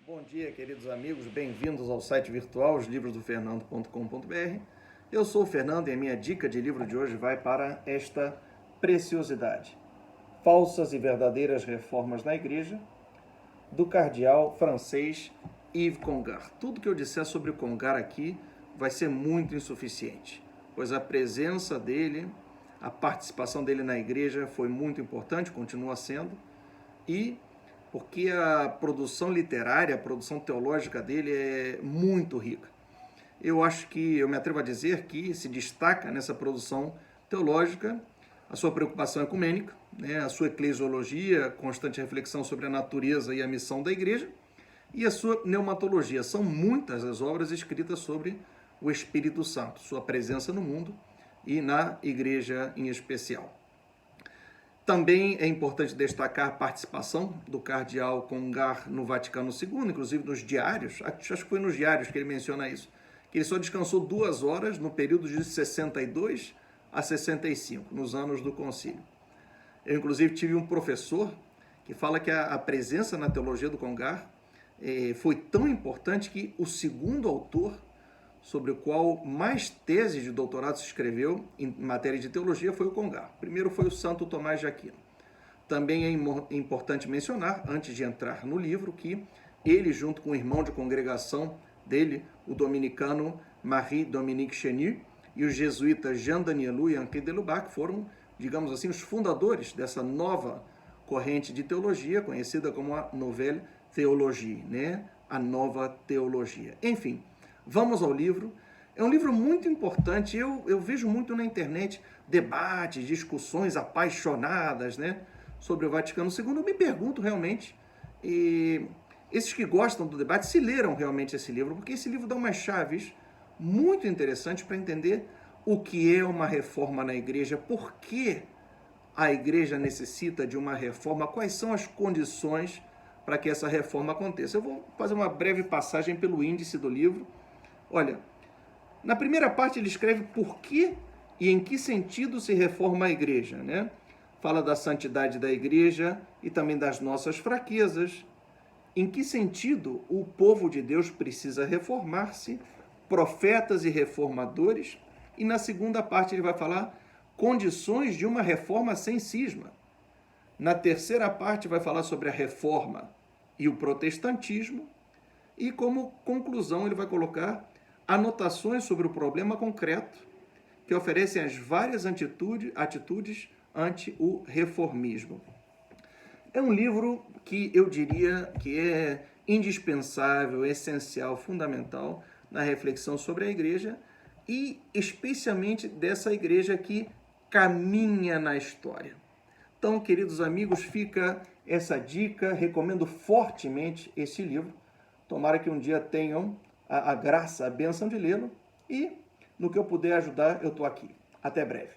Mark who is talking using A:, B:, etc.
A: Bom dia, queridos amigos, bem-vindos ao site virtual oslivrodofernando.com.br. Eu sou o Fernando e a minha dica de livro de hoje vai para esta preciosidade: Falsas e Verdadeiras Reformas na Igreja, do cardeal francês Yves Congar. Tudo que eu disser sobre o Congar aqui vai ser muito insuficiente, pois a presença dele, a participação dele na igreja foi muito importante, continua sendo, e porque a produção literária, a produção teológica dele é muito rica. Eu acho que, eu me atrevo a dizer que se destaca nessa produção teológica a sua preocupação ecumênica, a sua eclesiologia, constante reflexão sobre a natureza e a missão da igreja, e a sua pneumatologia. São muitas as obras escritas sobre o Espírito Santo, sua presença no mundo e na igreja em especial. Também é importante destacar a participação do cardeal Congar no Vaticano II, inclusive nos diários, acho que foi nos diários que ele menciona isso, que ele só descansou 2 horas no período de 62 a 65, nos anos do concílio. Eu, inclusive, tive um professor que fala que a presença na teologia do Congar foi tão importante que o segundo autor sobre o qual mais teses de doutorado se escreveu em matéria de teologia foi o Congar. O primeiro foi o Santo Tomás de Aquino. Também é importante mencionar, antes de entrar no livro, que ele, junto com o irmão de congregação dele, o dominicano Marie-Dominique Chenu, e o jesuíta Jean Danielou e Henri de Lubac, foram, digamos assim, os fundadores dessa nova corrente de teologia, conhecida como a Nouvelle Théologie, a nova teologia. Enfim, vamos ao livro. É um livro muito importante. Eu vejo muito na internet debates, discussões apaixonadas, sobre o Vaticano II. Eu me pergunto realmente, esses que gostam do debate, se leram realmente esse livro, porque esse livro dá umas chaves muito interessantes para entender o que é uma reforma na igreja, por que a igreja necessita de uma reforma, quais são as condições para que essa reforma aconteça. Eu vou fazer uma breve passagem pelo índice do livro. Olha, na primeira parte ele escreve por que e em que sentido se reforma a igreja, Fala da santidade da igreja e também das nossas fraquezas. Em que sentido o povo de Deus precisa reformar-se, profetas e reformadores. E na segunda parte ele vai falar condições de uma reforma sem cisma. Na terceira parte vai falar sobre a reforma e o protestantismo. E como conclusão ele vai colocar anotações sobre o problema concreto que oferecem as várias atitudes ante o reformismo. É um livro que eu diria que é indispensável, essencial, fundamental na reflexão sobre a igreja e especialmente dessa igreja que caminha na história. Então, queridos amigos, fica essa dica, recomendo fortemente esse livro. Tomara que um dia tenham a graça, a bênção de lê-lo e no que eu puder ajudar, eu estou aqui. Até breve.